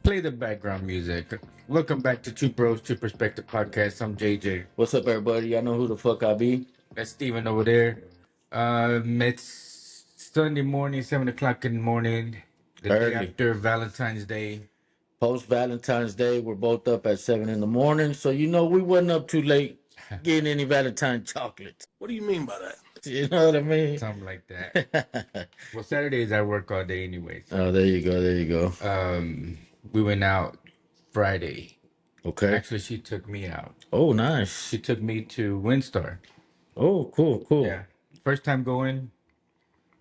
Play the background music. Welcome back to Two Bros, Two Perspective Podcast. I'm JJ. What's up, everybody? I know who the fuck I be. That's Steven over there. It's Sunday morning, 7 o'clock in the morning, the day Early. after Valentine's Day. Post Valentine's Day, we're both up at 7 in the morning. So, we wasn't up too late getting any Valentine chocolates. What do you mean by that? You know what I mean? Something like that. Well, Saturdays I work all day anyway. So, Oh, there you go. There you go. we went out Friday. Okay. Actually, she took me out. Oh, nice. She took me to Windstar. Oh, cool, cool. Yeah. First time going,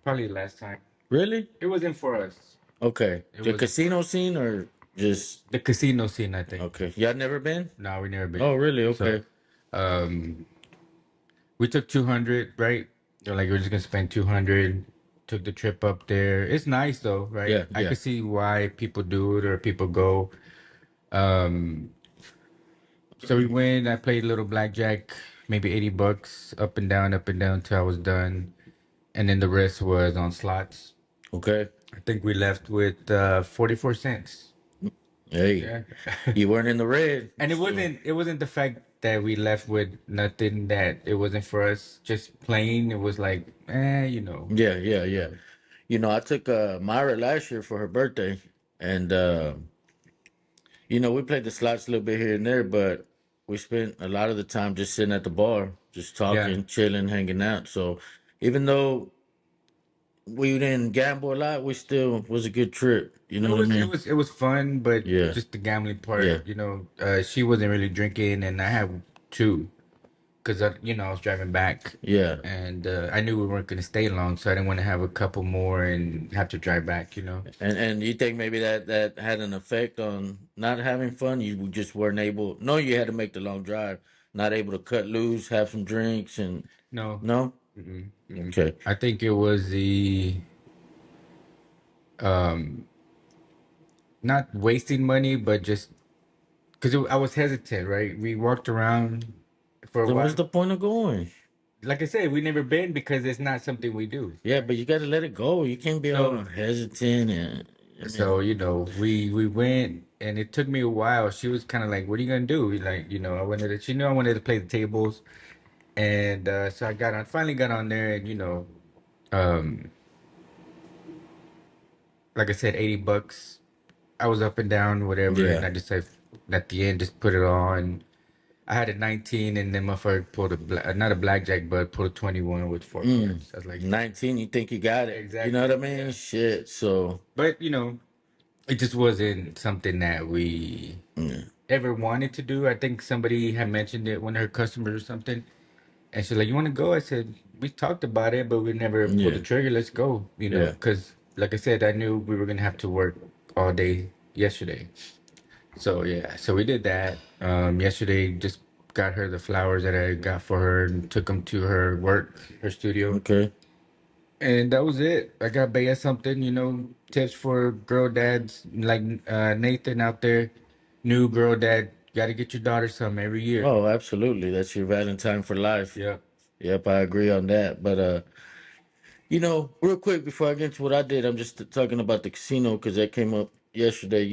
probably last time. Really? It wasn't for us. Okay. It The was casino scene or just. the casino scene, I think. Okay. Y'all never been? No, we never been. Oh, really? Okay. So, we took 200, right? They're like, we're just gonna spend 200. Took the trip up there. It's nice though, right? Yeah, I yeah. can see why people do it or people go. Um, so we went. I played a little blackjack, maybe $80, up and down till I was done, and then the rest was on slots. Okay. I think we left with 44 cents. Hey, Yeah. you weren't in the red. And it So, wasn't the fact that we left with nothing that it wasn't for us. Just plain, it was like, yeah, yeah, yeah. I took Myra last year for her birthday, and we played the slots a little bit here and there, but we spent a lot of the time just sitting at the bar, just Yeah. talking, chilling, hanging out. So even though we didn't gamble a lot, we still was a good trip. You know It what I was mean? it was fun, but Yeah, just the gambling part, yeah, she wasn't really drinking, and I had two, because I was driving back, yeah. and I knew we weren't gonna stay long, so I didn't want to have a couple more and have to drive back. And you think maybe that had an effect on not having fun? You just weren't able. No, you had to make the long drive, not able to cut loose, have some drinks, and No, no. mm-mm, mm-mm. Okay. I think it was the um not wasting money, but just because I was hesitant, right? We walked around for a Then what's while. the point of going? Like I said, we never been because it's not something we do. Yeah, but you got to let it go. You can't be all So, hesitant and I so mean, we went, and it took me a while. She was kind of like, "What are you gonna do?" Like, she knew I wanted to play the tables, and so finally got on there, and um, like I said, $80. I was up and down, whatever, and yeah. I decided at the end just put it on. I had a 19, and then my first pulled not a blackjack, but pulled a 21 with four cards. I was like, 19, you think you got it. You know exactly, what I mean? yeah. Shit. So, But it just wasn't something that we yeah. ever wanted to do. I think somebody had mentioned it, one of her customers or something, and she's like, "You want to go?" I said, "We talked about it, but we never pulled the Yeah. trigger. Let's go." Yeah. Because like I said, I knew we were gonna have to work all day yesterday. So yeah, so we did that. Yesterday, just got her the flowers that I got for her and took them to her work, her studio, Okay. and that was it. I got Bea something, tips for girl dads like Nathan out there, new girl dad. Got to get your daughter some every year. Oh, absolutely. That's your Valentine for life. Yeah. Yep, I agree on that. But real quick before I get into what I did, I'm just talking about the casino because that came up yesterday.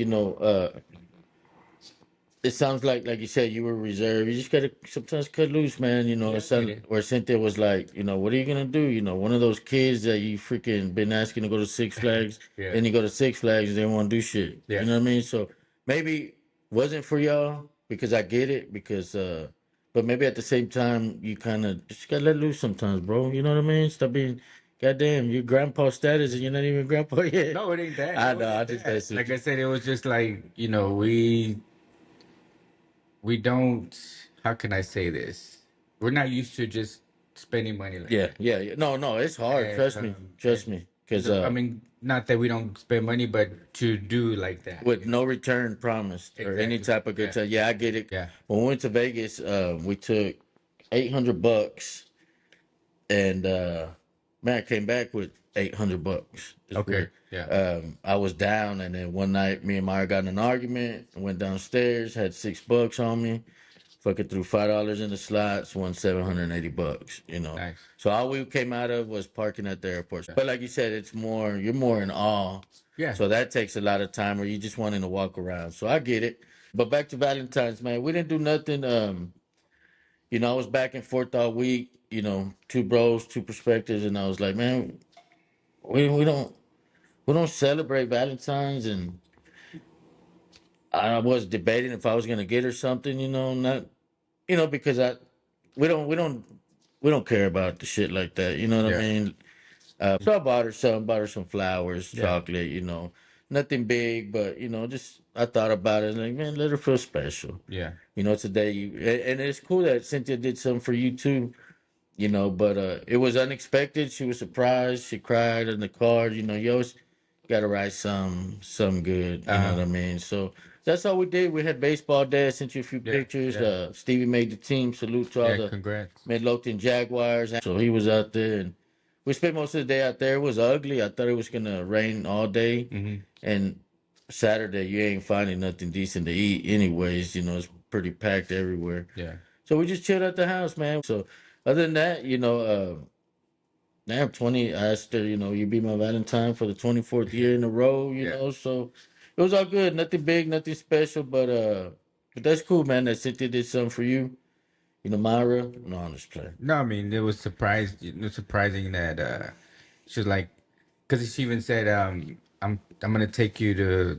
It sounds like you said you were reserved. You just gotta sometimes cut loose, man. Yeah, It I get sounded it. where Cynthia was like, what are you gonna do? One of those kids that you freaking been asking to go to Six Flags, Yeah. then you go to Six Flags and they don't want to do shit. Yeah. You know what I mean? So maybe wasn't for y'all because I get it because but maybe at the same time you kind of just gotta let loose sometimes, bro. You know what I mean? Stop being goddamn your grandpa status and you're not even grandpa yet. No, it ain't that. I It know. I wasn't just that. that's Like I said, it was just like we don't. How can I say this? We're not used to just spending money like yeah, that. yeah, yeah. No, no, it's hard. And Trust me, trust me. Because I mean, not that we don't spend money, but to do like that. with no return promised or any Exactly. type of good Yeah. time. Yeah, I get it. Yeah. When we went to Vegas, we took $800, and man, I came back with $800. It's Okay. weird. Yeah. I was down, and then one night, me and Maya got in an argument. Went downstairs, had $6 on me. Fucking threw $5 in the slots, won $780. Nice. So all we came out of was parking at the airport. But like you said, it's more you're more in awe. Yeah. So that takes a lot of time, or you just wanting to walk around. So I get it. But back to Valentine's, man, we didn't do nothing. I was back and forth all week. Two bros, two perspectives, and I was like, man, we don't celebrate Valentine's, and I was debating if I was gonna get her something. Not because we don't care about the shit like that. You know what I Yeah. mean? So I bought her some flowers, Yeah. chocolate. Nothing big, but just I thought about it. Like, man, let her feel special. Yeah. It's a day and it's cool that Cynthia did something for you too. But it was unexpected. She was surprised. She cried in the card. You always got to write some good. You know Uh, what I mean? So that's all we did. We had baseball day. I sent you a few yeah. pictures. Yeah. Stevie made the team. Salute to all Yeah. the Congrats. Midlothian Jaguars. So he was out there, and we spent most of the day out there. It was ugly. I thought it was gonna rain all day, Hmm. and Saturday you ain't finding nothing decent to eat. Anyways, it's pretty packed everywhere. Yeah. So we just chilled at the house, man. So other than that, now 20, I asked her, you be my Valentine for the 24th year in a row, Yeah. so it was all good. Nothing big, nothing special, but that's cool, man. That Cynthia did something for you. Myra. No, I'm just playing. No, I mean it was surprised. It was surprising that she was like, because she even said, I'm gonna take you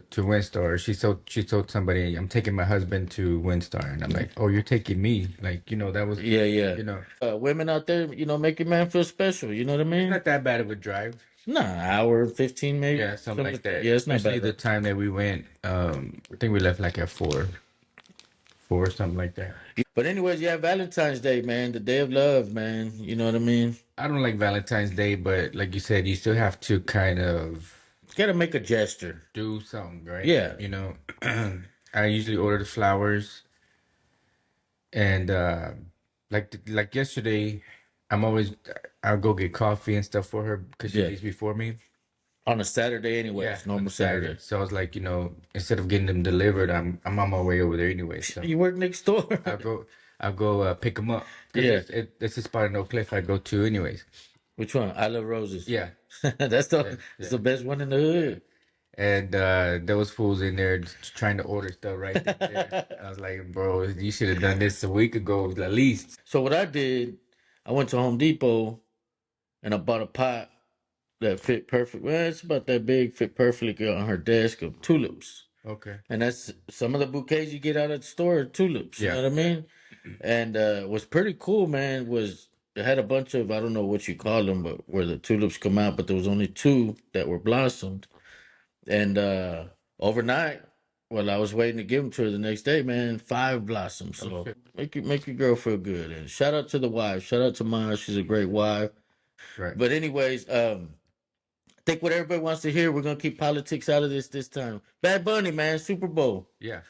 to Windstar. She told somebody, I'm taking my husband to Windstar, and I'm like, oh, you're taking me? Like, that was, Yeah, yeah. you know, Women out there, make your man feel special. You know what I it's mean? not that bad of a drive. Nah, an hour, 15 maybe. Yeah, something Something like like that. that. Yeah, it's not Especially bad the though. time that we went. I think we left like at four, something like that. But anyways, yeah, Valentine's Day, man, the day of love, man. You know what I mean? I don't like Valentine's Day, but like you said, you still have to kind of Gotta make a gesture. do something, right? Yeah, I usually order the flowers, and like yesterday, I'm always I'll go get coffee and stuff for her because she yeah. leaves before me. On a Saturday, Yeah, anyways, on normal Saturday. Saturday. So I was like, instead of getting them delivered, I'm on my way over there anyway. So You work next door. I'll go I'll go pick them up because Yeah. it's a spot in Oak Cliff I go to anyways. Which one? I love roses. Yeah, that's the yeah, that's yeah, the best one in the yeah. hood. And those fools in there just trying to order stuff right then and there. I was like, bro, you should have done this a week ago at least. So what I did, I went to Home Depot and I bought a pot that fit perfect. Well, it's about that big, fit perfectly on her desk of tulips. Okay. And that's some of the bouquets you get out at the store are tulips. You Yeah. know what I mean? And what's pretty cool, man, was it had a bunch of, I don't know what you call them, but where the tulips come out, but there was only two that were blossomed. And overnight, well, I was waiting to give them to her the next day, man. Five blossoms. Oh So shit. make your girl feel good. And shout out to the wife. Shout out to Maya. She's a great wife. Right. But anyways, I think what everybody wants to hear, we're gonna keep politics out of this time. Bad Bunny, man, Super Bowl. Yeah.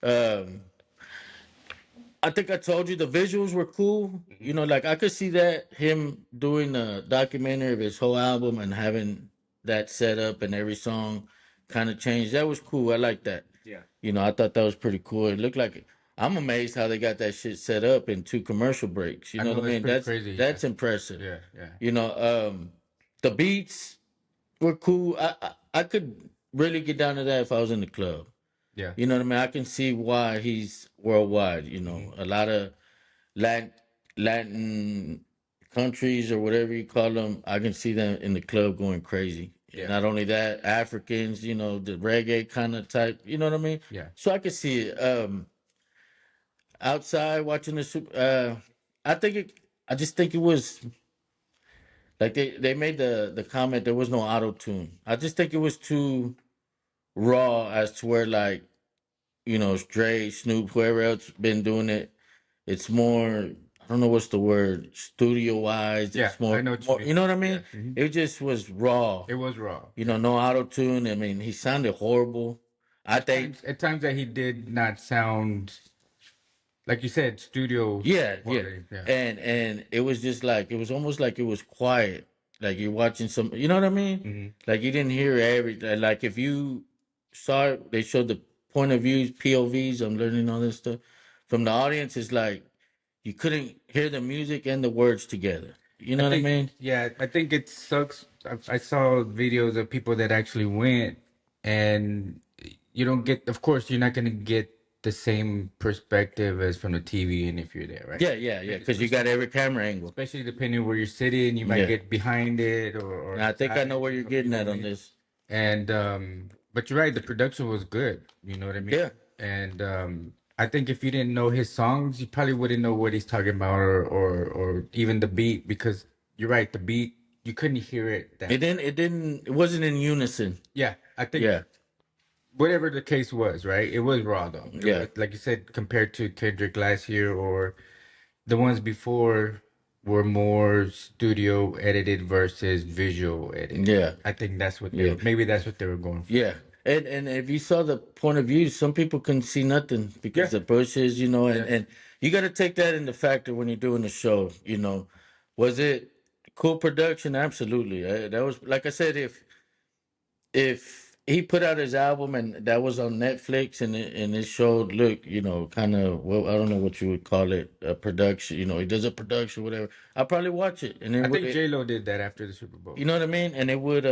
Um, I think I told you the visuals were cool. Hmm. Like I could see that him doing a documentary of his whole album and having that set up and every song kind of changed. That was cool. I like that. Yeah. I thought that was pretty cool. It looked like I'm amazed how they got that shit set up in two commercial breaks. You I know know what I it's mean? pretty That's crazy. Yeah. that's impressive. Yeah. Yeah. The beats were cool. I could really get down to that if I was in the club. Yeah. You know what I mean? I can see why he's worldwide. Hmm. A lot of Latin Latin countries or whatever you call them, I can see them in the club going crazy. Yeah. Not only that, Africans, the reggae kind of type. You know what I mean? Yeah. So I can see it. Outside watching the super. I think it. I just think it was like they made the comment there was no auto tune. I just think it was too raw as to where like Dre, Snoop, whoever else been doing it. It's more. I don't know what's the word. Studio wise, Yeah. it's I more. know what you More. mean. You know what I Yeah. mean? Hmm. It just was raw. It was raw. Yeah. No auto tune. I mean, he sounded horrible. I think. At times that he did not sound like you said studio Yeah, yeah. quality. Yeah. And it was just like it was almost like it was quiet. Like you're watching some. You know what I mean? Hmm. Like you didn't hear like if you saw it, they showed the point of views, POVs. I'm learning all this stuff from the audience. It's like you couldn't hear the music and the words together. You I know what I think, mean? yeah, I think it sucks. I saw videos of people that actually went, and you don't get, of course you're not going to get the same perspective as from the TV, and if you're there, right? Yeah, yeah, yeah. Because you got every camera angle. Especially depending where you're sitting, you might Yeah. get behind it or Now, I the think I side, know where you're you getting know what at I on mean? this. And but you're right, the production was good, you know what I mean? Yeah. And I think if you didn't know his songs, you probably wouldn't know what he's talking about, or even the beat, because you're right, the beat, you couldn't hear it It that much. didn't. It didn't. It wasn't in unison. Yeah, I think Yeah. whatever the case was, right? It was raw though. It Yeah. was, like you said, compared to Kendrick last year or the ones before, were more studio edited versus visual edited. Yeah. I think that's what they Yeah. were, maybe that's what they were going for. Yeah. And if you saw the point of view, some people couldn't see nothing because Yeah. the bushes, and Yeah. and you got to take that into factor when you're doing the show. Was it cool production? Absolutely. That was, like I said, if he put out his album and that was on Netflix and it showed, look, kind of, well, I don't know what you would call it, a production. He does a production, whatever. I'll probably watch it, and I think J Lo did that after the Super Bowl. you know what I mean, and it would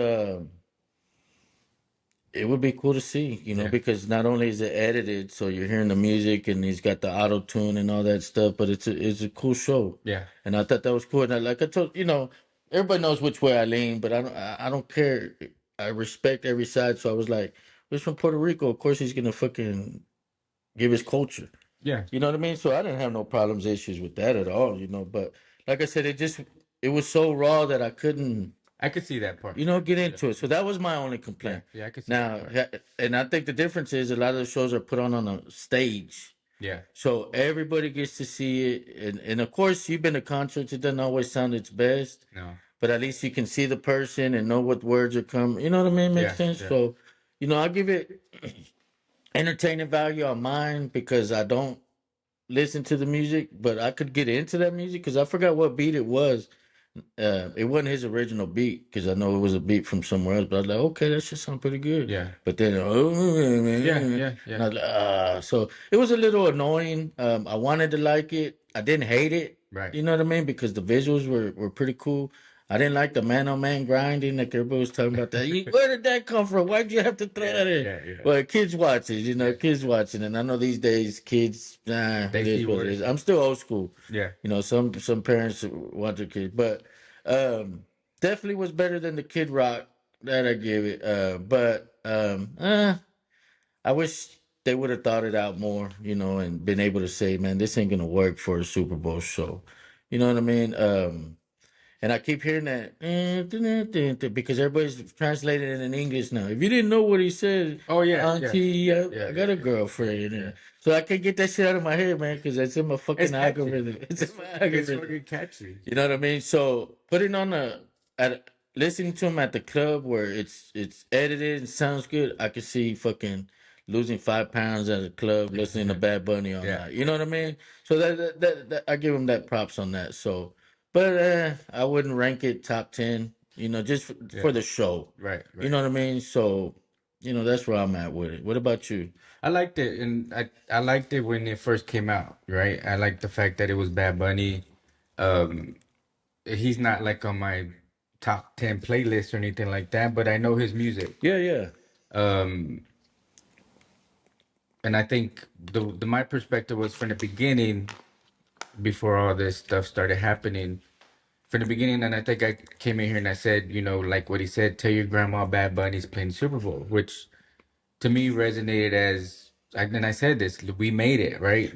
be cool to see, Yeah. because not only is it edited, so you're hearing the music and he's got the auto tune and all that stuff, but it's a cool show, Yeah. and I thought that was cool. And like I told everybody knows which way I lean, but I don't care. I respect every side, so I was like, "He's from Puerto Rico. Of course, he's gonna fucking give his culture." Yeah. You know what I mean? So I didn't have no problems, issues with that at all. But like I said, it was so raw that I couldn't I could see that part. get into it. So that was my only Yeah. complaint. Yeah. I could see that Now, part. and I think the difference is a lot of the shows are put on a stage. Yeah. So everybody gets to see it. And of course, you've been to concerts. It doesn't always sound its best, No. but at least you can see the person and know what words are coming. You know what I mean? Makes Yeah. sense. Yeah. So, I give it entertainment value on mine because I don't listen to the music, but I could get into that music because I forgot what beat it was. It wasn't his original beat because I know it was a beat from somewhere else. But I was like, okay, that should sound pretty good. Yeah. But then, Yeah. and Yeah. Yeah. I was like, so it was a little annoying. I wanted to like it. I didn't hate it. Right. You know what I mean? Because the visuals were pretty cool. I didn't like the man on man grinding like everybody was talking about that. Where did that come from? Why'd you have to throw Yeah. that in? Yeah. Yeah. Well, kids watching, Yeah. kids watching, and I know these days kids, They it see is what it worse. is. I'm still old school. Yeah. Some parents want their kids, but um, definitely was better than the Kid Rock that I give it. But I wish they would have thought it out more, and been able to say, man, this ain't gonna work for a Super Bowl show. You know what I mean? And I keep hearing that because everybody's translating it in English now. If you didn't know what he said, Oh yeah. Yeah. Auntie, I Yeah. got a Yeah. Yeah. girlfriend, Yeah. so I can't get that shit out of my head, man, because it's in my It's fucking catchy. algorithm. It's in my It's algorithm. fucking catchy. You know what I mean? So putting on listening to him at the club where it's edited and sounds good, I could see fucking losing 5 pounds at a club listening to Bad Bunny all Yeah. night. You know what I mean? So that I give him that props on that. So, but I wouldn't rank it top 10. Just for Yeah. the show. Right. You Right. know what I mean? So, that's where I'm at with it. What about you? I liked it, and I liked it when it first came out, right? I liked the fact that it was Bad Bunny. Um, he's not like on my top 10 playlist or anything like that, but I know his music. Yeah, yeah. Um, and I think the my perspective was from the beginning, before all this stuff started happening, from the beginning, and I think I came in here and I said, like what he said, tell your grandma Bad Bunny's playing Super Bowl, which to me resonated as, and I said this, we made it, right?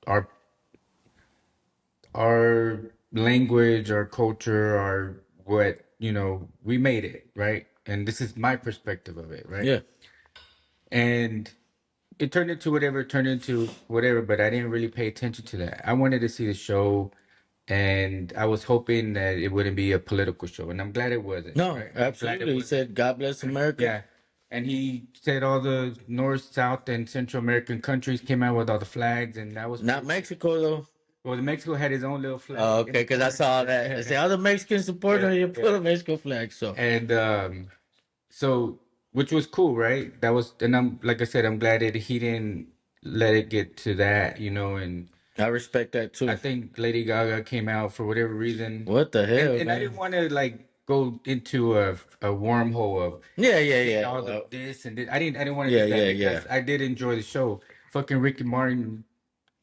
Our our language, our culture, our what, we made it, right? And this is my perspective of it, right? Yeah. And it turned into whatever it turned into, whatever, but I didn't really pay attention to that. I wanted to see the show, and I was hoping that it wouldn't be a political show, and I'm glad it wasn't, No, right? I'm glad it absolutely. He wasn't. said, God bless America. Yeah. And he said all the North, South, and Central American countries came out with all the flags, and that was Not pretty cool. Mexico, though. Well, Mexico had his own little Oh, flag in okay, the because I corner. saw that. I say all the Mexicans support Yeah, her. You yeah. put a Mexico flag. So And so, which was cool, right? That was, and I'm, like I said, I'm glad that he didn't let it get to that, and I respect that I too. think Lady Gaga came out for whatever reason, What the and hell, I didn't man? want to like go into a wormhole of Yeah, yeah, seeing yeah. all the Well, this and this. I didn't want to yeah, do that yeah, yeah. because I did enjoy the show. Fucking Ricky Martin.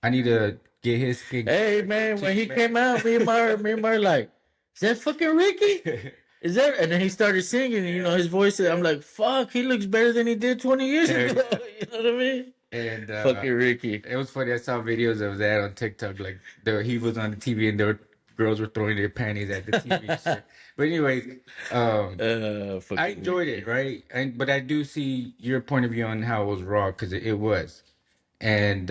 I need to get his skin Hey color man, when too, he man. came out, me and Mar like, is that fucking Ricky? Is that? And then he started singing, and his voice. I'm like, fuck, he looks better than he did 20 years Yeah, ago. yeah. You know what I mean? And Fucking Ricky. it was funny. I saw videos of that on TikTok. Like he was on the TV and there were girls were throwing their panties at the TV and shit. But anyways, I Fucking enjoyed it, Ricky. right? And but I do see your point of view on how it was raw because it was, and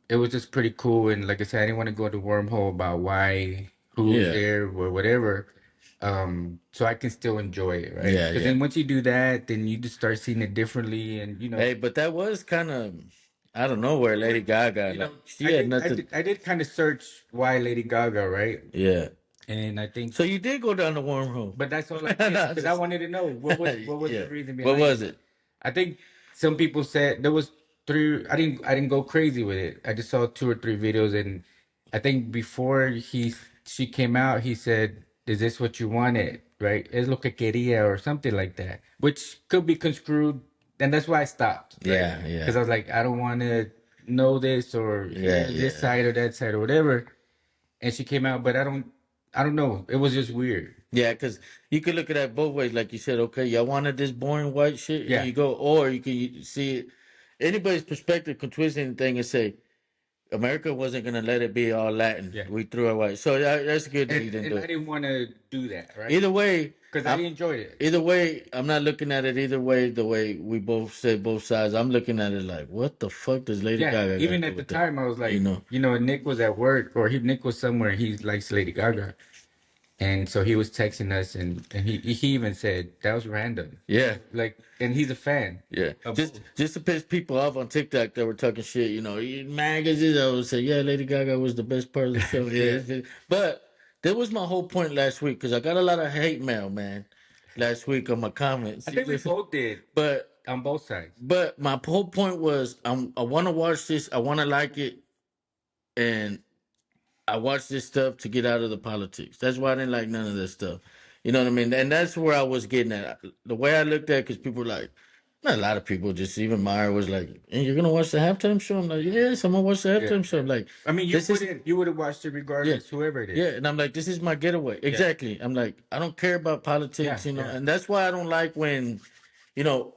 it was just pretty cool. And like I said, I didn't want to go into wormhole about why, who's Yeah, there, or whatever. So I can still enjoy it, right? yeah, Because yeah. then once you do that, then you just start seeing it differently, and Hey, but that was kind of, I don't know where it was, Lady Gaga, you like, know, she had nothing. I did kind of search why Lady Gaga, right? Yeah. And I So think, you did go down the wormhole. but that's all I did No, because I just, wanted to know what was the yeah. reason What behind was it. it? I think some people said there was three. I didn't go crazy with it. I just saw two or three videos, and I think before she came out, he said, "Is this what you wanted?" Right? Es lo que quería or something like that, which could be construed, and that's why I stopped. Right? Yeah, yeah, Because I was like, I don't want to know this or yeah, hear this yeah. side or that side or whatever. And she came out, but I don't know. It was just weird. Yeah, because you could look at that both ways. Like you said, okay, y'all wanted this boring white shit, here Yeah, you go. Or you can see it. Anybody's perspective can twist anything and say America wasn't gonna let it be all Latin. yeah. We threw it white. So that's good that you didn't And do I it. didn't want to do that, right? Either way, Because I I'm enjoyed it. either way. I'm not looking at it either way. The way we both said both sides, I'm looking at it like, what the fuck does Lady Yeah, Gaga got to even do at the with that? time, I was You like, know? Nick was at work or Nick was somewhere. He likes Lady Gaga, and so he was texting us, and he even said that was random, Yeah. like, and he's a fan Yeah, of just both. just to piss people off on TikTok that were talking shit, magazines. I would say, yeah, Lady Gaga was the best part of the show. Yeah, Yeah, but that was my whole point last week because I got a lot of hate mail, man, last week on my comments. I think we both did But on both sides. my whole point was, I want to watch this, I want to like it, and I watch this stuff to get out of the politics. That's why I didn't like none of this stuff. You know what I mean? And that's where I was getting at. The way I looked at it, because people were like, not a lot of people, just even Meyer was like, "And you're gonna watch the halftime show?" I'm like, "Yes, I'm gonna watch the Yeah, halftime show." I'm like, I mean, "This is you would have watched it yeah, regardless, whoever it yeah," is. and I'm like, "This is my getaway." Yeah, Exactly. I'm like, I don't care about yeah, politics, yeah, and that's why I don't like when,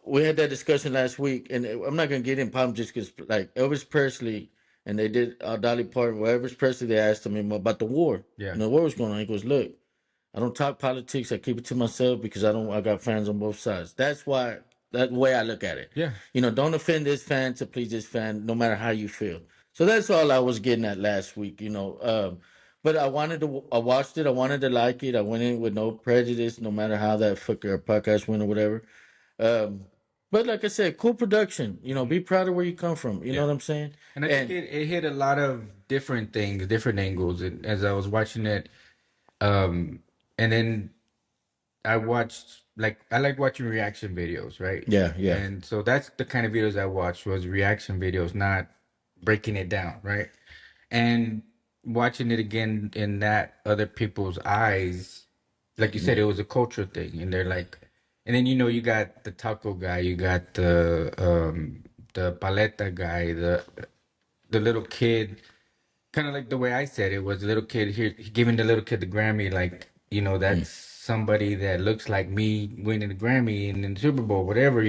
we had that discussion last week, and I'm not gonna get in politics just because, like Elvis Presley, and they did Dolly Parton, well, Elvis Presley, they asked him about the war. yeah, The war was going on. He goes, "Look, I don't talk politics. I keep it to myself because I don't. I got fans on both sides. That's why. That way I look at it. yeah. Don't offend this fan to please this fan, no matter how you feel. So that's all I was getting at last week. But I wanted to. I watched it. I wanted to like it. I went in with no prejudice, no matter how that fucker podcast went or whatever. Um, but like I said, cool production. Be proud of where you come from. You know Yeah. what I'm saying? And I think And it hit a lot of different things, different angles. And as I was watching it, um, and then I watched like I like watching reaction videos, right? yeah, yeah, And so that's the kind of videos I watched was reaction videos, not breaking it down, right? And watching it again in that other people's eyes, like you said, yeah. it was a cultural thing, and they're like, and then you got the taco guy, you got the paleta guy, the little kid, kind of like the way I said it was a little kid here giving the little kid the Grammy, like Mm. that's somebody that looks like me winning the Grammy and in the Super Bowl, whatever.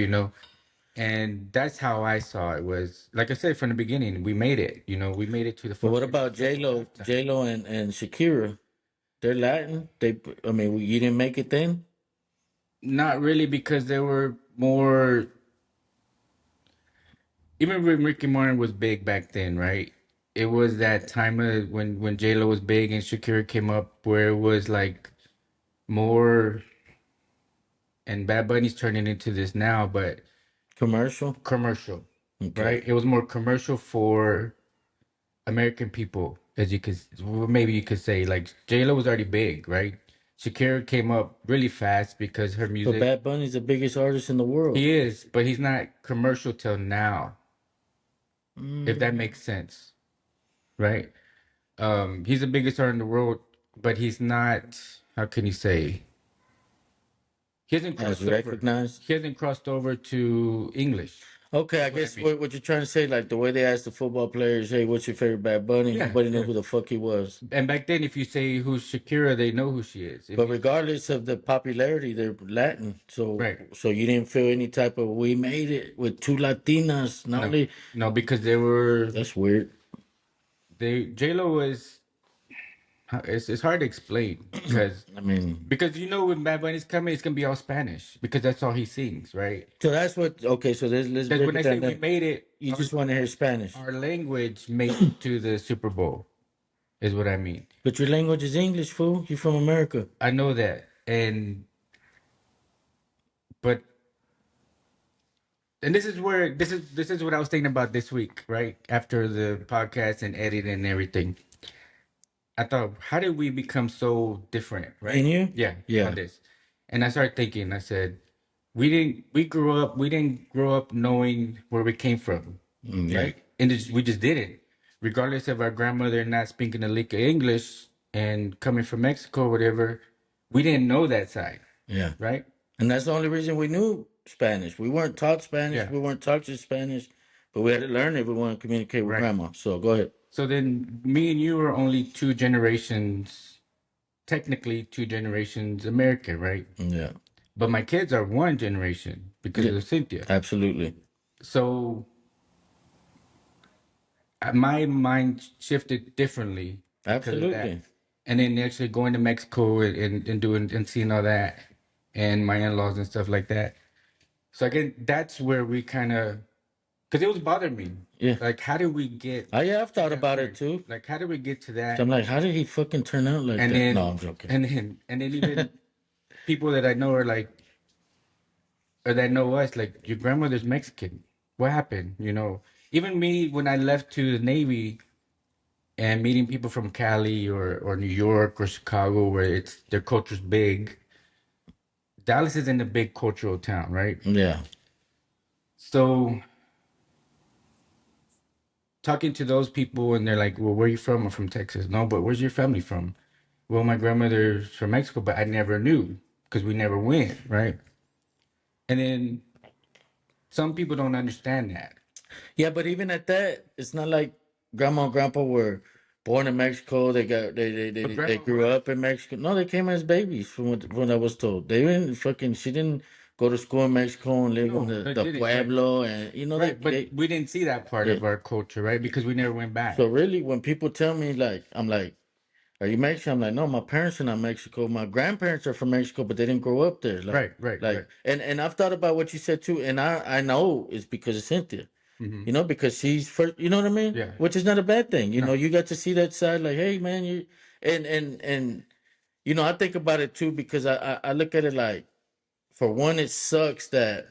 And that's how I saw it. Was like I said from the beginning, we made it. We made it to the But what fucking about J second Lo, halftime. J Lo and Shakira? They're Latin. I mean, you didn't make it then. Not really because they were more. Even when Ricky Martin was big back then, right? It was that time of when J Lo was big and Shakira came up, where it was like more, and Bad Bunny's turning into this now, but Commercial. commercial, Okay. right? It was more commercial for American people, as you could, well, maybe you could say, like J Lo was already big, right? Shakira came up really fast because her But music. Bad Bunny's the biggest artist in the world. He is, but he's not commercial till now, if that Mm. makes sense, right? He's the biggest artist in the world, but he's not. How can you say? He hasn't as crossed over. recognized. He hasn't crossed over to English. Okay, I Is what I guess mean. what you're trying to say, like the way they asked the football players, "Hey, what's your favorite Bad Bunny?" Yeah, Nobody knew yeah. who the fuck he was. And back then, if you say who's Shakira, they know who she is. If But you say regardless of the popularity, they're Latin. So right, so you didn't feel any type of we made it with two Latinas. Not no, only no, because they were that's weird. they J Lo was. It's hard to explain I mean, because you know when Bad Bunny's coming, it's gonna be all Spanish because that's all he sings, right? so that's what. Okay, so let's Because break when it I say down. we Then made it, you just want to hear Spanish, our language made it to the Super Bowl, is what I mean. but your language is English, fool. You from America. I know that, but this is where this is what I was thinking about this week, right? After the podcast and editing and everything, I thought, how did we become so different, Me and right? you? Yeah, on Yeah. this, and I started thinking. I said, we didn't grow up knowing where we came from, Yeah. right? And we just didn't, regardless of our grandmother not speaking a lick of English and coming from Mexico, or whatever. We didn't know that side, Yeah. right? And that's the only reason we knew Spanish. We weren't taught Spanish. Yeah, We weren't taught just Spanish, but we had to learn if we want to communicate with right. grandma. So go ahead. So then, me and you are only two generations, technically two generations American, right? Yeah. But my kids are one generation because Yeah. of Cynthia. Absolutely. So my mind shifted differently because of that. Absolutely. And then actually going to Mexico and doing and seeing all that and my in-laws and stuff like that. So again, that's where we kind of, because it was bothering me. Yeah. Like, how did we get Yeah, I've to thought that about it point? too. Like, how did we get to So I'm that? like, how did he fucking turn out like And that? No, then, I'm joking. and then even people that I know are like, or that know us, like, your grandmother's Mexican. What happened? Even me, when I left to the Navy and meeting people from Cali or New York or Chicago, where their culture's big. Dallas isn't a big cultural town, right? Yeah. So talking to those people and they're like, well, where are you from? I'm from Texas. No, but where's your family from? Well, my grandmother's from Mexico, but I never knew because we never went, right? And then some people don't understand that. Yeah, but even at that, it's not like grandma and grandpa were born in Mexico. They got But they grandma grew was. up in Mexico. No, they came as babies from what I was told. They didn't fucking she didn't go to school in Mexico and live in No, they the didn't. Right. pueblo and Right. But they we didn't see that part yeah. of our culture, right? Because we never went So back. really when people tell me like I'm like, are you Mexican? I'm like, no, my parents are not Mexico. My grandparents are from Mexico, but they didn't grow up there. Right, right, right. And I've thought about what you said too, and I know it's because of Cynthia. Mm-hmm. Because she's first, you know what I mean? Yeah. Which is not a bad thing. No. You got to see that side, like, hey man, and I think about it too because I look at it like, for one, it sucks that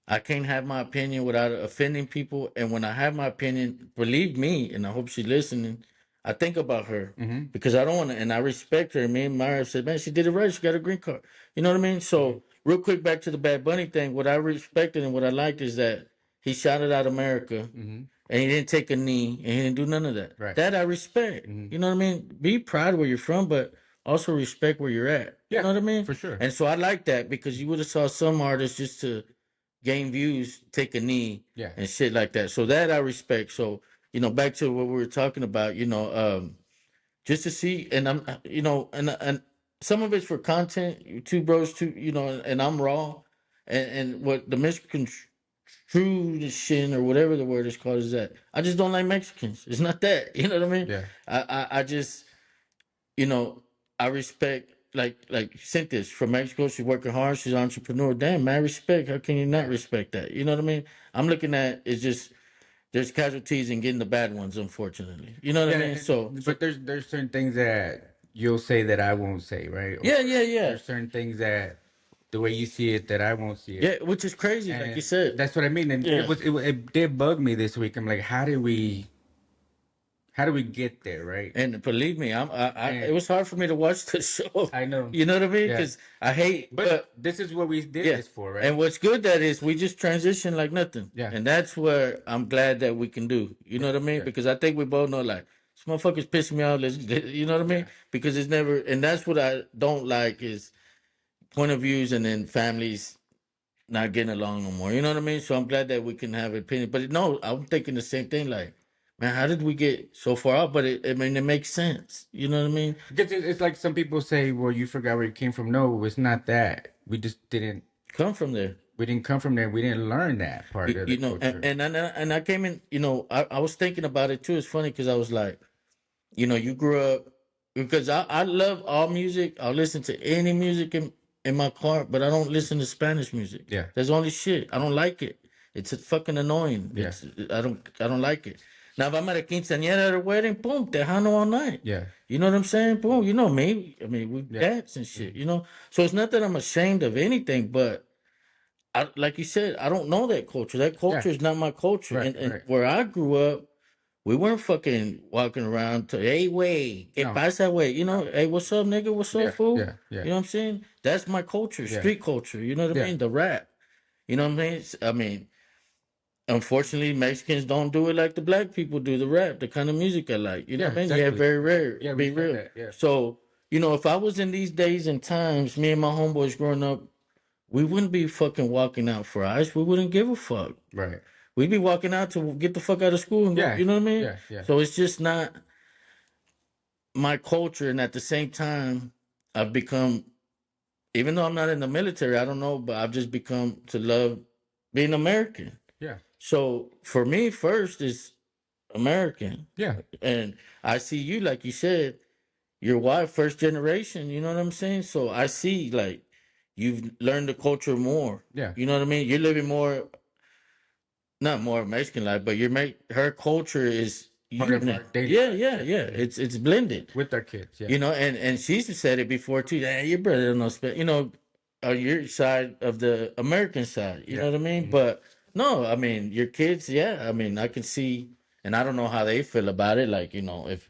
I can't have my opinion without offending people. And when I have my opinion, believe me, and I hope she's listening, I think about her Mm-hmm. because I don't want to, and I respect her. Me and Myra said, man, she did it right. She got a green card. You know what I mean? Mm-hmm. So, real quick, back to the Bad Bunny thing. What I respected and what I liked is that he shouted out America Mm-hmm. and he didn't take a knee and he didn't do none of that. Right. That I respect. Mm-hmm. You know what I mean? Be proud where you're from, but also respect where you're at. You Yeah, know what I mean? for sure. And so I like that because you would have saw some artists just to gain views, take a knee, Yeah. and shit like that. So that I respect. So back to what we were talking about. Just to see, and and some of it's for content. You two bros, too. And I'm raw, and what the misconstruction or whatever the word is called is that I just don't like Mexicans. It's not that. You know what I mean? Yeah. I just you know, I respect like Cynthia's from Mexico. She's working hard. She's an entrepreneur. Damn, man, respect. How can you not Yeah. respect that? You know what I mean? I'm looking at it's just there's casualties and getting the bad ones, unfortunately. You know what I Yeah, mean? So but there's certain things that you'll say that I won't say, right? yeah, Or yeah, yeah, there's certain things that the way you see it that I won't see it, yeah. Which is crazy, like you and said. that's what I mean. And Yeah. it did bug me this week. I'm like, how do we get there, right? And believe me, it And was hard for me to watch the show. I know, You know what I mean? yeah, Because I hate, but but this is what we did yeah. this for, And right? what's good that is we just transition like nothing. Yeah, And that's where I'm glad that we can do. You know yeah, what I mean? yeah, Because I think we both know like this motherfucker's pissing me off. You know what I mean? yeah, Because it's never and that's what I don't like is point of views, and then families not getting along no more. You know what I mean? So I'm glad that we can have opinion. But no, I'm thinking the same thing. Like, man, how did we get so far out? But I mean, it makes sense. You know what I mean? Because it's like some people say, "Well, you forgot where you came from." No, it's not that. We just didn't. Come from there. We didn't come from there. We didn't learn that part of the You know, culture. and I came in. You know, I was thinking about it too. It's funny because I was like, you know, you grew up because I love all music. I'll listen to any music in my car, but I don't listen to Spanish music. Yeah, That's only shit. I don't like it. It's fucking annoying. yeah, I don't like it. Now if I'm at a quinceañera at a wedding, boom, tejano all night. yeah, You know what I'm saying? Boom, you know me. I mean, we yeah, dance and shit, mhm, you know? So it's not that I'm ashamed of anything, but I, like you said, I don't know that culture. That yeah. culture is not my culture. Right, And right. where I grew up, we weren't fucking walking around to, hey, way, que No, pasa, way. You know, no. hey, what's up, nigga? What's up, Yeah, fool? yeah, yeah, You know what I'm saying? That's my culture, yeah, street culture. You know what I yeah, mean? The rap. You know what I mean? I mean, unfortunately, Mexicans don't do it like the black people do the rap, the kind of music I like. You know yeah. what I mean? Yeah, Exactly. very rare. Yeah, we Be said real. that. Yeah, So, you know, if I was in these days and times, me and my homeboys growing up, we wouldn't be fucking walking out for ice. We wouldn't give a fuck. right. We'd be walking out to get the fuck out of school and go. Yeah, You know what I mean? yeah, yeah, So it's just not my culture. And at the same time, I've become, even though I'm not in the military, I don't know, but I've just become to love being American. yeah, So for me, first is American. yeah, And I see you, like you said, your wife, first generation, you know what I'm saying? So I see, like, you've learned the culture more. yeah. You know what I mean? You're living more, not more Mexican life, but her culture is Part of our unit. daily Yeah, life. yeah, Yeah, yeah. mhm. It's blended. With our kids. Yeah, You know, and she's said it before too. Hey, your brother don't know Spanish. You know, on your side of the American side. You know yeah, what I mean? mhm. But no, I mean your kids. Yeah, I mean I can see, and I don't know how they feel about it. Like, you know, if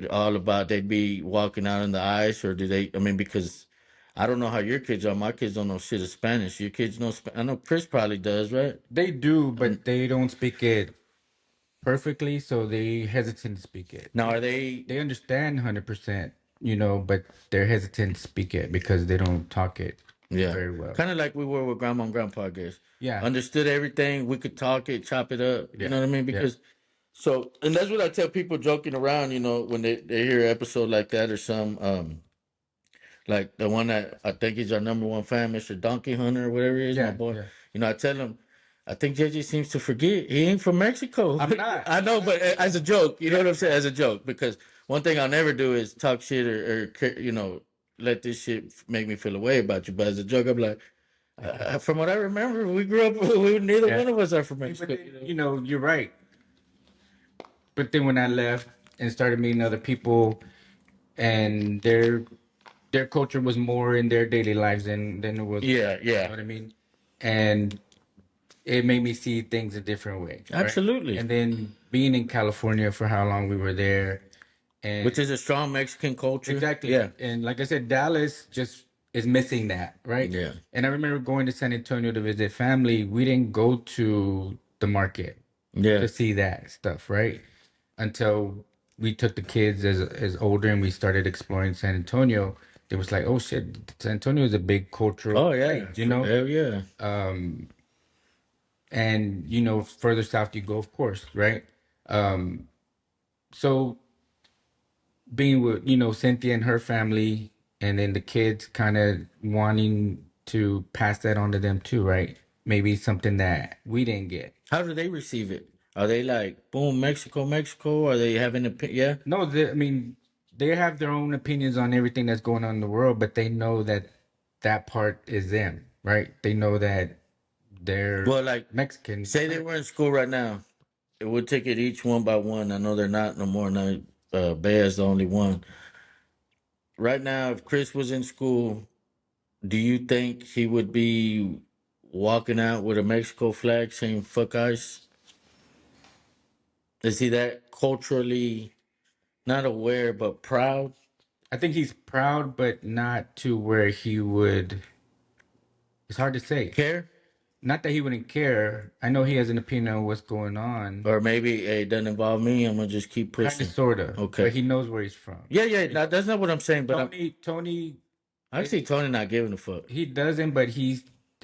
all about they'd be walking out on the ice, or do they? I mean, because I don't know how your kids are. My kids don't know shit of Spanish. Your kids know. I know Chris probably does, right? They do, Um, but they don't speak it perfectly, so they hesitant to speak it. now are they? They understand 100%, but they're hesitant to speak it because they don't talk it Yeah. very well. Kind of like we were with grandma and grandpa, I guess. Yeah, Understood everything. We could talk it, chop it up. You yeah, know what I mean? yeah, Because so, and that's what I tell people joking around, you know, when they hear an episode like that or some, like the one that I think is our number one fan, Mr. Donkey Hunter or whatever he is, my yeah, boy. yeah. You know, I tell him, I think JJ seems to forget he ain't from Mexico. I'm not. I know, but as a joke, you know Yeah, what I'm saying? As a joke, because one thing I'll never do is talk shit or you know, let this shit make me feel a way about you. But as a joke, I'm like, from what I remember, we grew up. Neither yeah. one of us are from But Mexico. then, You know? you're right. But then when I left and started meeting other people, and their culture was more in their daily lives than it was Yeah, mine. You know yeah, what I mean? And it made me see things a different way, right? absolutely. And then being in California for how long we were there, and Which is a strong Mexican culture. exactly, Yeah, and like I said, Dallas just is missing that, right? yeah, And I remember going to San Antonio to visit family. We didn't go to the market yeah. to see that stuff, right? Until we took the kids as older and we started exploring San Antonio. It was like, oh shit, San Antonio is a big cultural Oh yeah, place, you know? hell yeah. And further south you go, of course, right? So being with Cynthia and her family, and then the kids kind of wanting to pass that on to them too, right? Maybe something that we didn't get. How do they receive it? Are they like, boom, Mexico, Mexico? Are they having a yeah? No, I mean, they have their own opinions on everything that's going on in the world, but they know that that part is them, right? They know that they're Well, like, Mexican say they were in American. school right now. It would take it each one by one. I know they're not no more. Now, Bear's the only one. Right now, if Chris was in school, do you think he would be walking out with a Mexico flag saying "fuck ice"? Is he that culturally not aware but proud? I think he's proud, but not to where he would. It's hard to say. Care? Not that he wouldn't care. I know he has an opinion on what's going on, Or maybe, hey, it doesn't involve me. I'm gonna just keep kind of, pushing. sorta. But Okay. he knows where he's from. Yeah, yeah. That's not what I'm saying. But I'm Tony I see Tony not giving a fuck. He doesn't, but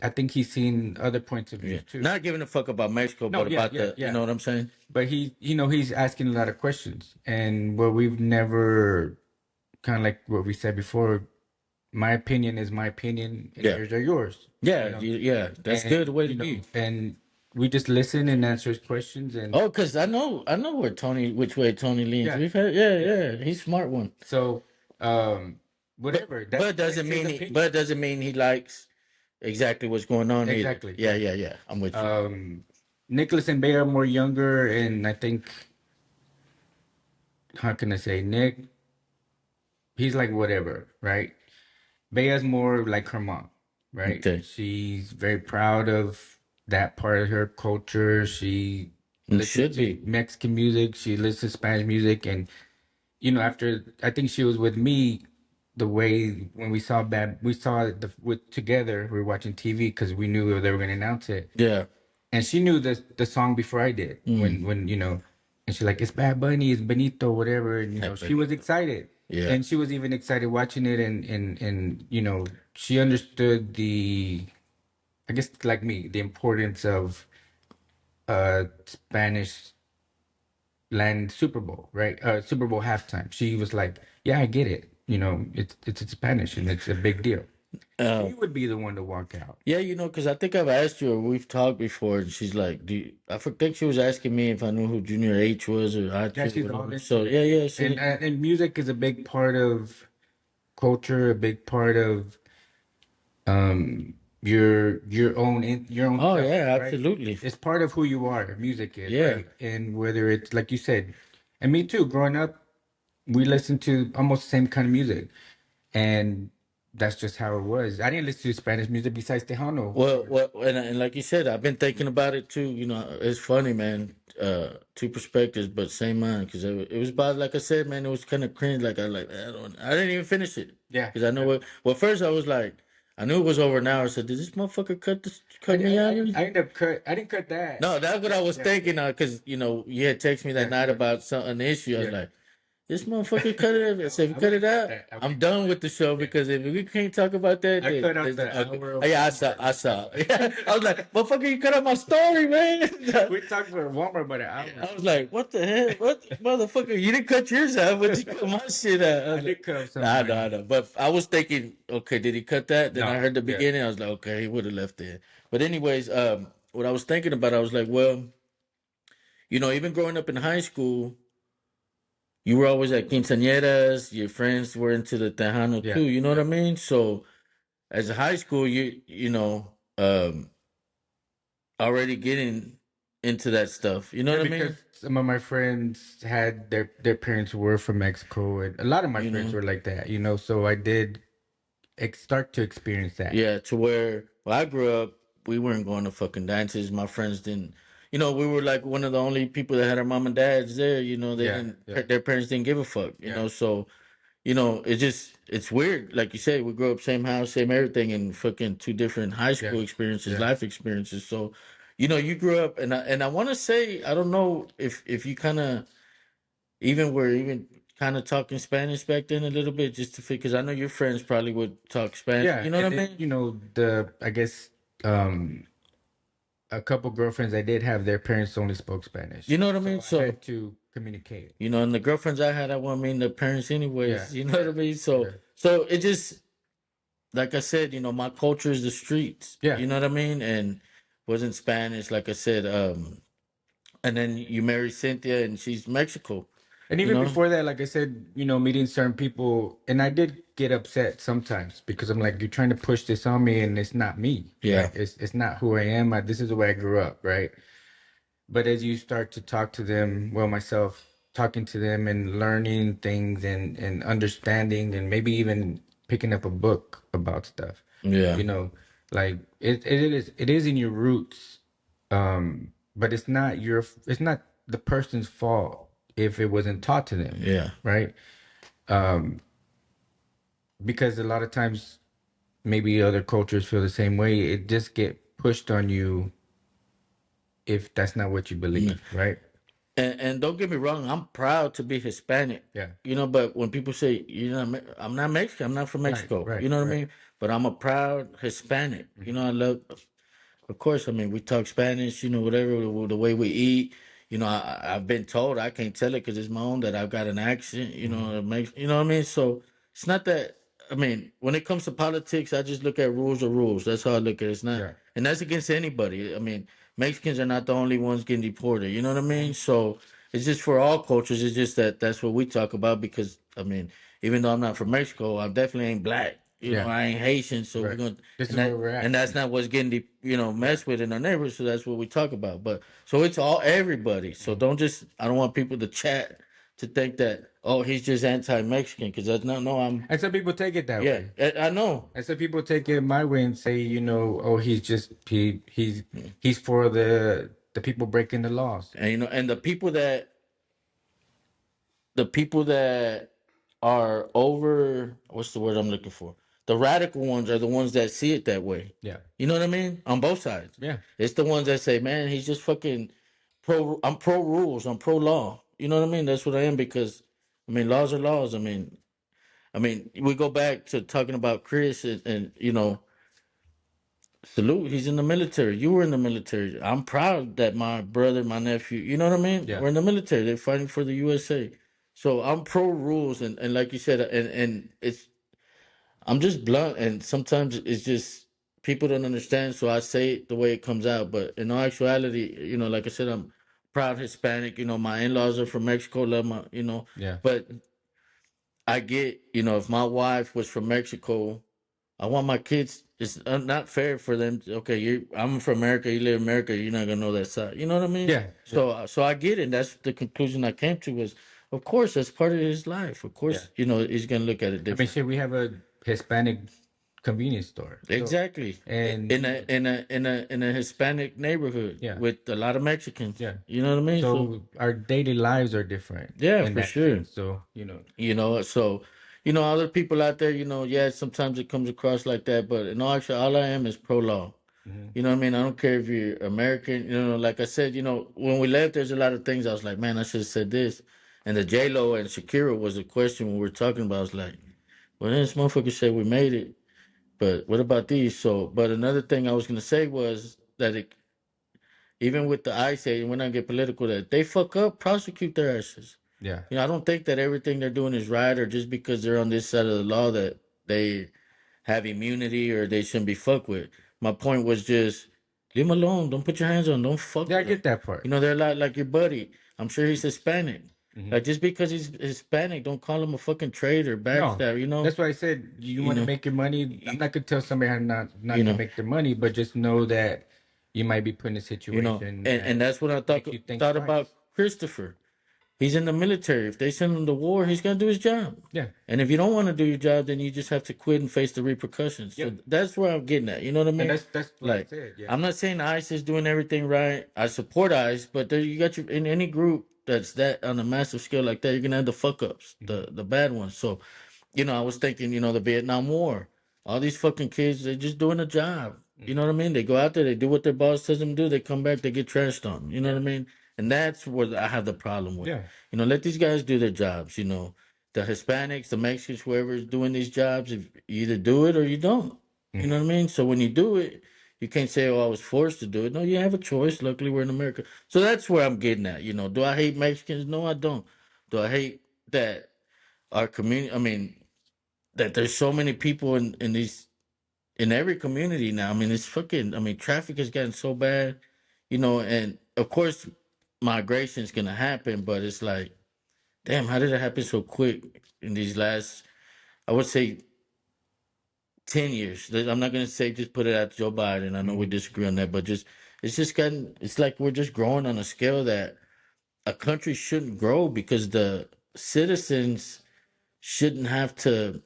I think he's seen other points of Yeah, views too. not giving a fuck about Mexico, No, but yeah, about yeah, the, you yeah. know what I'm saying? But he's asking a lot of questions, and what we've never kind of like what we said before. My opinion is my opinion, and Yeah, yours are yours. You yeah, know, yeah. That's and good way to be. we just listen and answer his questions, and Oh, cause I know where Tony, which way Tony leans. yeah, We've had, yeah, yeah. yeah. He's a smart one. So, But whatever. but That's doesn't his mean opinion. doesn't mean he likes exactly what's going on either. Exactly. Yeah, Yeah. yeah, yeah. I'm with you. Nicholas and Bea are more younger, and I think how can I say Nick? He's like whatever, right? Bea's more like her mom, right? Okay. She's very proud of that part of her culture. She It listens should to be. Mexican music. She listens to Spanish music, and after I think she was with me, the way when we saw it with together. We were watching TV because we knew they were going to announce it, Yeah. and she knew the song before I did. Mm. When and she's like, "It's Bad Bunny, it's Benito, whatever," and she was Benito. excited, Yeah. and she was even excited watching it, and she understood I guess like me, the importance of Spanish land Super Bowl, right? Super Bowl halftime. She was like, "Yeah, I get it. It's in Spanish and it's a big deal." Uh, She would be the one to walk out. yeah, because I think I've asked you or we've talked before, and she's like, think she was asking me if I knew who Junior H was or Yeah, H or she's all whatever. into So it. yeah, yeah. And music is a big part of culture, a big part of your own Oh self, yeah, right? absolutely. It's part of who you are. Music is, Yeah. right? And whether it's like you said, and me too. Growing up, we listened to almost the same kind of music, and that's just how it was. I didn't listen to Spanish music besides Tejano. Well, and like you said, I've been thinking about it too. It's funny, man. Two perspectives, but same mind. Because it was about, like I said, man, it was kind of cringe. Like I didn't even finish it Yeah, because I know yeah. what. Well, first I was like, I knew it was over an hour. I said, did this motherfucker cut me out? I ended up cut. I didn't cut that. No, that's what I was Yeah, thinking. Because you had texted me that yeah, night yeah, about an issue. I was yeah. like, this motherfucker cut it. I said, if you I cut it wouldn't cut out, that. I I'm wouldn't cut done that. with the show Yeah. because if we can't talk about that, I then cut out there's the okay. hour Oh, of yeah, Walmart. I saw. Yeah. I was like, motherfucker, you cut out my story, man. We talked for Walmart about an hour. I was like, what the hell? What motherfucker? You didn't cut yours out, but you cut my shit out. I I was like, did cut off some of nah, mine nah, out. nah. But I was thinking, okay, did he cut that? Then I No, heard the yeah, beginning. I was like, okay, he would have left it. But anyways, what I was thinking about, I was like, well, even growing up in high school, you were always at quinceañeras. Your friends were into the Tejano yeah, too. You know what yeah, I mean? So as a high school, already getting into that stuff. You know yeah. what I Because mean? some of my friends had their parents were from Mexico, and a lot of my You friends know? were like that. So I did start to experience that. Yeah, to where I grew up, we weren't going to fucking dances. My friends didn't. We were like one of the only people that had our mom and dads there. They Yeah, didn't. yeah, Their parents didn't give a fuck. yeah, So it's weird. Like you said, we grew up same house, same everything, and fucking two different high yeah, school experiences, yeah. life experiences. So, you grew up, and I want to say, I don't know if you kind of even kind of talking Spanish back then a little bit, just to because I know your friends probably would talk Spanish. Yeah, You know and what I then mean? the I guess a couple girlfriends I did have their parents only spoke You Spanish, know what I so mean? I So had to communicate. and the girlfriends I had, I want mean the parents Yeah, anyways. You know what yeah, I mean? So yeah, so it just like I said, my culture is the streets. yeah. You know what I mean? And wasn't Spanish, like I said. And then you marry Cynthia, and she's Mexico. And You even know? before that, like I said, meeting certain people, and I did get upset sometimes because I'm like, you're trying to push this on me, and it's not me, Yeah, right? It's not who I am. This is the way I grew up, right? But as you start to talk to them, well, myself talking to them and learning things and understanding and maybe even picking up a book about stuff, yeah, you know, like it is in your roots, but it's not the person's fault if it wasn't taught to them, yeah, right? Because a lot of times maybe other cultures feel the same way. It just get pushed on you if that's not what you Mm. believe, right? and don't get me wrong, I'm proud to be Hispanic. Yeah. You know, but when people say, you know, I'm not Mexican, I'm not from Right. Mexico. Right. You know what I Right. mean? But I'm a proud Hispanic. You Hmm. know, I love. Of course, I mean we talk Spanish. You know, whatever the way we eat. You know, I've been told I can't tell it because it's my own that I've got an accent. You Hmm. know, it makes you know what I mean. So it's not that. I mean, when it comes to politics, I just look at rules are rules. That's how I look at it. It's not, Yeah. and that's against anybody. I mean, Mexicans are not the only ones getting deported. You know what I mean? Hmm. So it's just for all cultures. It's just that that's what we talk about because I mean, even though I'm not from Mexico, I definitely ain't black. You know, Yeah. I ain't Haitian, so we're Right. gonna This and is where that we're and at. that's not what's getting Yeah. messed with in our neighborhood. So that's what we talk about. But so it's all everybody. So Hmm. don't just I don't want people to chat to think that oh he's just anti-Mexican because that's not no I'm And some people take it that yeah way. I know. And some people take it my way and say, oh, he's for the people breaking the laws. And you know, and the people that are over what's the word I'm looking for? The radical ones are the ones that see it that way. Yeah. You know what I mean? On both sides. Yeah. It's the ones that say, "Man, he's just fucking pro I'm pro rules, I'm pro law." You know what I mean? That's what I am because I mean, laws are laws. I mean, we go back to talking about Chris and you know, salute. He's in the military. You were in the military. I'm proud that my brother, my nephew, you know what I mean? Yeah. We're in the military. They're fighting for the USA. So I'm pro rules and like you said, and it's I'm just blunt and sometimes it's just people don't understand. So I say it the way it comes out. But in all actuality, you know, like I said, I'm proud Hispanic. You know, my in-laws are from Mexico, love my, you know, Yeah. but I get, you know, if my wife was from Mexico, I want my kids. It's not fair for them. Okay, I'm from America. You live in America. You're not gonna know that side. You know what I mean? Yeah. Yeah. So I get it. That's the conclusion I came to. Was of course that's part of his life. Of Yeah. course, you know he's gonna look at it I mean, different. shit, we have a Hispanic convenience store. So, Exactly. and In a Hispanic neighborhood yeah. with a lot of Mexicans. Yeah. You know what I mean? So So our daily lives are different yeah, in for that sure. sense. So, You know, so you know, other people out there, you know, yeah, sometimes it comes across like that, but in all actually, all I am is pro law. mhm, You know what I mean? I don't care if you're American. You know, like I said, you know, when we left, there's a lot of things I was like, man, I should have said this. And the J Lo and Shakira was a question when we were talking about. I was like, well, this motherfucker said we made it, but what about these? So, but another thing I was gonna say was that even with the ICE, and we're not get political, that they fuck up, prosecute their asses. yeah. You know, I don't think that everything they're doing is right, or just because they're on this side of the law that they have immunity or they shouldn't be fucked with. My point was just leave them alone. Don't put your hands on. 'Em. Don't fuck Yeah, I with them. get that part. You know, they're a lot like your buddy. I'm sure he's Hispanic. Hmm. Like just because he's Hispanic, don't call him a fucking traitor, No, backstab. that's why I said you You want to know, make your money. I'm you, not gonna tell somebody how you not to know, make their money, but just know that you might be put in a you know, situation and that that's what I makes you think thought about twice. Christopher. He's in the military. If they send him to war, he's gonna do his job. Yeah. And if you don't want to do your job, then you just have to quit and face the repercussions. So Yep. that's where I'm getting at. You know what I And mean? that's what I Like, said. Yeah. I'm not saying ICE is doing everything right. I support ICE, but there you got your in any group that's that on a massive scale like that, you're gonna have the fuck ups, Hmm. the bad ones. So, you know, I was thinking, you know, the Vietnam War, all these fucking kids, they're just doing a job. You know Hmm. what I mean? They go out there, they do what their boss tells them to do, they come back, they get trashed on. You know Yeah. what I mean? And that's where I have the problem with. Yeah. You know, let these guys do their jobs. You know, the Hispanics, the Mexicans, whoever's doing these jobs, if you either do it or you don't. You know Hmm. what I mean? So when you do it, you can't say, "Oh, I was forced to do it." No, you have a choice. Luckily, we're in America, so that's where I'm getting at. You know, do I hate Mexicans? No, I don't. Do I hate that our community? I mean, that there's so many people in these in every community now. I mean, it's fucking. I mean, traffic has gotten so bad. You know, and of course, migration is gonna happen, but it's like, damn, how did it happen so quick in these last? I would say 10 years. I'm not gonna say just put it at Joe Biden. I know we Hmm. disagree on that, but just it's just gotten. It's like we're just growing on a scale that a country shouldn't grow because the citizens shouldn't have to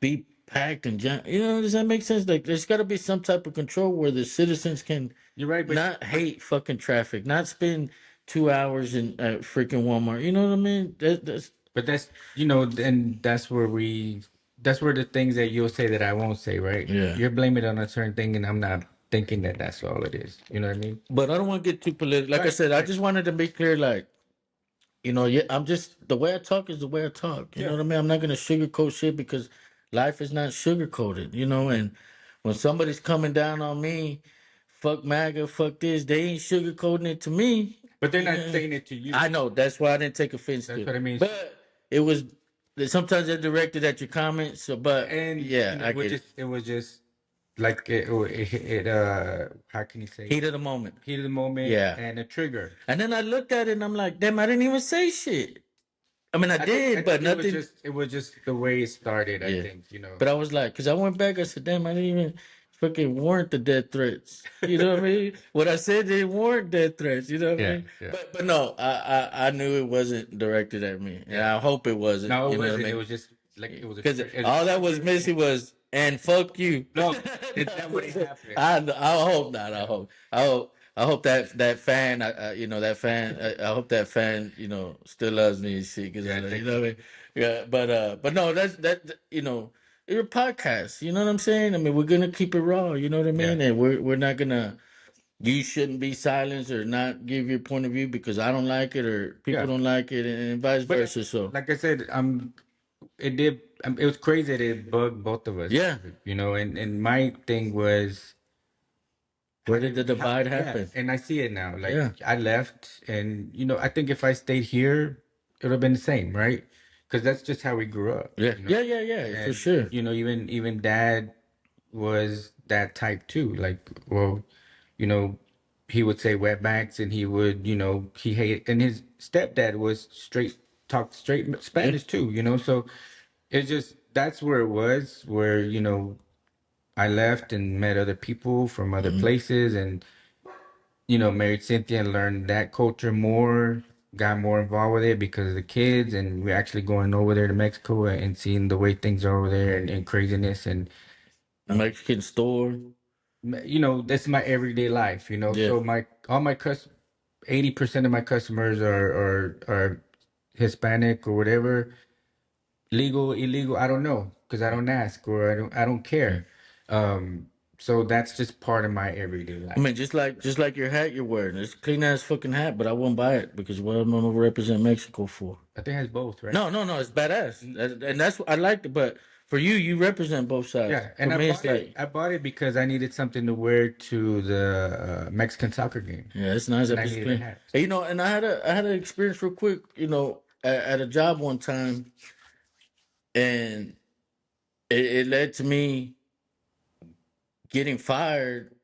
be packed and you know, does that make sense? Like there's got to be some type of control where the citizens can You're right, not hate fucking traffic, not spend 2 hours in freaking Walmart. You know what I mean? That's but that's and that's where the things that you'll say that I won't say, right? yeah. You're blaming it on a certain thing, and I'm not. thinking that that's all it is. You know what I mean? But I don't want to get too political. Like I Right, said, I right. just wanted to be clear. Like, yeah, I'm just the way I talk is the way I talk. You know Yeah. what I mean? I'm not gonna sugarcoat shit because life is not sugarcoated. And when somebody's coming down on me, fuck MAGA, fuck this, they ain't sugarcoating it to me. But they're not Yeah, saying it to you. I know. That's why I didn't take offense to That's it. what I mean. But it was sometimes they're directed at your comments. So, but And yeah, I get it. it was just like how can you say Heat of the moment. heat of the moment Yeah. and a trigger. And then I looked at it and I'm like, damn, I didn't even say shit. I mean, I I did, but think nothing. it was just the way it started. I Yeah. think But I was like, because I went back, I said, damn, I didn't even fucking warrant the death threats. You know what I mean? What I said didn't warrant death threats. You know what I Yeah, mean? yeah. But no, I knew it wasn't directed at me. And Yeah. I hope it wasn't. No, it You know what I wasn't. It mean? was just like it was a Because it's all a that was trigger. missing was, and fuck you. No, that wouldn't happen. I hope not. Yeah, I hope that fan, that fan. I hope that fan, still loves me and shit. Because yeah. I you think know so. what I mean. Yeah, but no, it's a podcast. You know what I'm saying? I mean, we're gonna keep it raw. You know what I Yeah, mean? And we're not gonna. You shouldn't be silenced or not give your point of view because I don't like it or people yeah. don't like it, and vice But versa. So like I said, it did. It was crazy that it bugged both of us. yeah, And my thing was, where did the divide yeah, happen? and I see it now. Like Yeah, I left, and I think if I stayed here, it would have been the same, right? Because that's just how we grew up. yeah, yeah, yeah, yeah, for And sure. even dad was that type too. Like, well, you know, he would say wetbacks, and he would, he hated, and his stepdad was talked straight Yeah. Spanish too. So it's just that's where it was, where I left and met other people from other Mhm. places, and married Cynthia and learned that culture more, got more involved with it because of the kids, and we're actually going over there to Mexico and seeing the way things are over there and craziness, and Mexican store. that's my everyday life, Yeah. so my all my 80% of my customers are Hispanic or whatever, legal, illegal, I don't know because I don't ask or I don't Yeah. care. So that's just part of my everyday I life. mean, just like your hat you're wearing. It's a clean ass fucking hat, but I won't buy it because what am I gonna represent Mexico for? I think it has both, right? No, no, no. It's badass, and that's what I liked it. But for you, you represent both sides. Yeah, For and I me, it's bought it. like, I bought it because I needed something to wear to the Mexican soccer game, yeah, it's nice. and I'm I just needed a clean. hat. And, and I had an experience real quick. At a job one time, and it led to me getting fired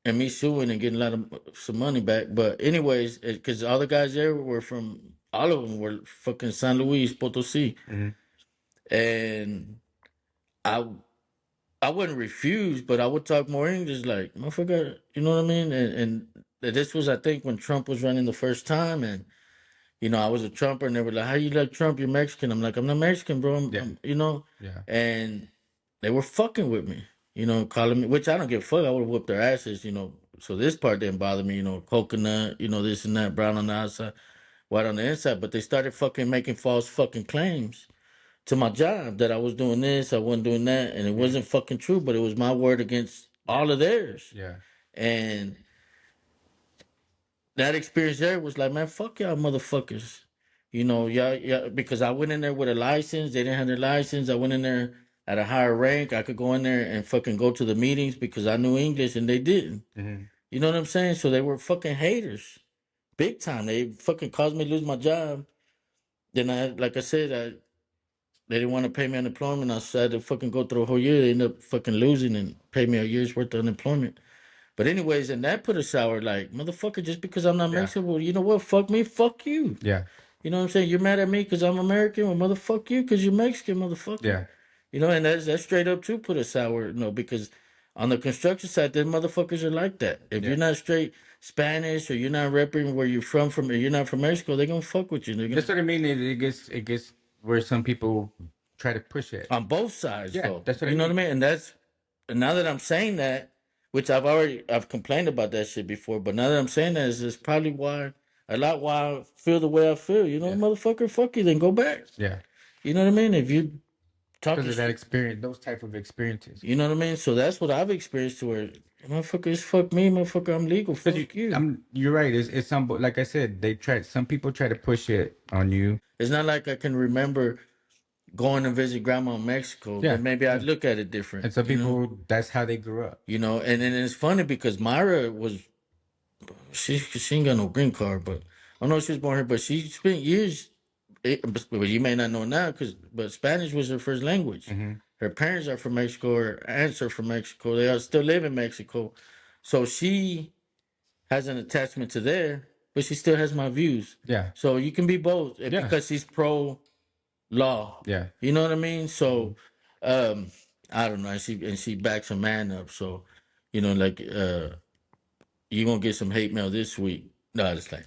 and me suing and getting a lot of some money back. But anyways, because all the guys there were from all of them were fucking San Luis Potosi, Hmm. and I I wouldn't refuse, but I would talk more English, like motherfucker. You know what I mean? And this was I think when Trump was running the first time, and I was a Trumper, and they were like, "How you like Trump? You're Mexican." I'm like, "I'm not Mexican, bro." Yeah, yeah, And they were fucking with me, calling me, which I don't give a fuck. I would have whooped their asses. So this part didn't bother me, coconut, this and that, brown on the outside, white on the inside. But they started fucking making false fucking claims to my job that I was doing this, I wasn't doing that, and it hmm, wasn't fucking true. But it was my word against yeah, all of theirs, yeah, and that experience there was like, man, fuck y'all motherfuckers. Y'all, because I went in there with a license. They didn't have their license. I went in there at a higher rank. I could go in there and fucking go to the meetings because I knew English and they didn't. hmm, You know what I'm saying? So they were fucking haters. Big time. They fucking caused me to lose my job. Then like I said, they didn't want to pay me unemployment. I had to fucking go through a whole year. They ended up fucking losing and pay me a year's worth of unemployment. But anyways, and that put a sour like, motherfucker, just because I'm not yeah, Mexican, well, you know what? Fuck me, fuck you. yeah, You know what I'm saying? You're mad at me because I'm American, well, motherfuck you because you're Mexican, motherfucker. yeah, And that's straight up too put a sour, because on the construction side, them motherfuckers are like that. If yeah. you're not straight Spanish or you're not repping where you're from, or you're not from Mexico, they're gonna fuck with you. They're That's gonna what I mean. It gets where some people try to push it. on both sides Yeah, though. that's what I You know what I mean. mean? And now that I'm saying that, which I've complained about that shit before, but now that I'm saying that is probably why I feel the way I feel. Yeah, Motherfucker, fuck you, then go back. yeah, You know what I mean? If you talking because of that shit. experience, those type of experiences. You know what I mean? So that's what I've experienced to where motherfuckers fuck me, motherfucker, I'm legal. Because Fuck you. you're right. It's some, like I said, some people try to push it on you. It's not like I can remember going to visit grandma in Mexico, but Yeah, maybe I'd yeah. look at it different, And some you know? people, that's how they grew up. You know, and then it's funny because Myra was she ain't got no green card, but I know she was born here, but she spent years. But you may not know now, but Spanish was her first language. Hmm. Her parents are from Mexico. Her aunts are from Mexico. They all still live in Mexico, so she has an attachment to there, but she still has my views. Yeah, So you can be both yeah, because she's pro law. yeah. You know what I mean? Mhm. So um I don't know. And she backs a man up. So like you gonna get some hate mail this week. No, it's like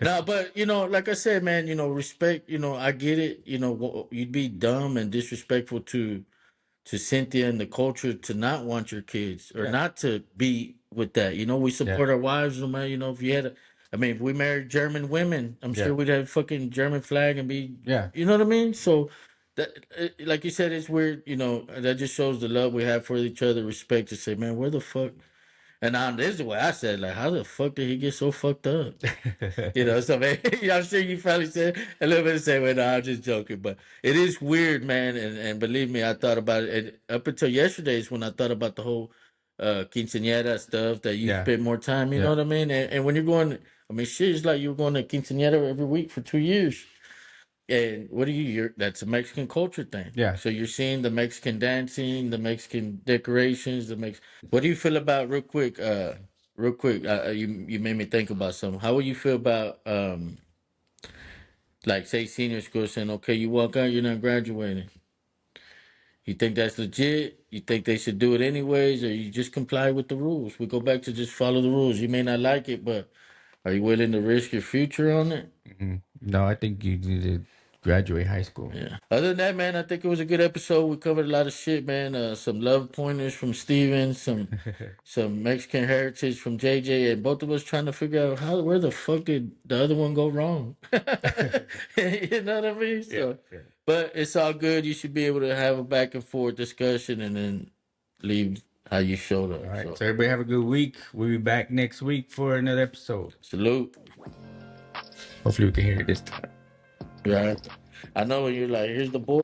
no, but like I said, man, respect. I get it. You'd be dumb and disrespectful to Cynthia and the culture to not want your kids or Yeah, not to be with that. We yeah, support our wives, no matter. If you had, I mean, if we married German women, I'm yeah, sure we'd have fucking German flag and be, yeah. you know what I mean? So that, like you said, it's weird. That just shows the love we have for each other, respect to say, man, where the fuck. And now this is the way I said, like, how the fuck did he get so fucked up? So man, I'm sure you probably said a little bit the same way. No, I'm just joking, but it is weird, man. And believe me, I thought about it up until yesterday is when I thought about the whole quinceañera stuff that you Yeah, spend more time. You know yeah, what I mean? And when you're going, I mean, shit, it's like you're going to quinceañera every week for 2 years. And what do that's a Mexican culture thing. yeah. So you're seeing the Mexican dancing, the Mexican decorations, what do you feel about real quick? You made me think about something. How would you feel about like say senior school saying, okay, you walk out, you're not graduating. You think that's legit? You think they should do it anyways, or you just comply with the rules? We go back to just follow the rules. You may not like it, but are you willing to risk your future on it? Hmm. No, I think you need to graduate high school. Yeah. Other than that, man, I think it was a good episode. We covered a lot of shit, man. Some love pointers from Steven, some Mexican heritage from JJ, and both of us trying to figure out where the fuck did the other one go wrong. You know what I mean? Yeah, So, yeah. but it's all good. You should be able to have a back and forth discussion and then leave how you showed All up. right. So, So everybody have a good week. We'll be back next week for another episode. salute. Hopefully we can hear it this time. Right. I know you're like, here's the board.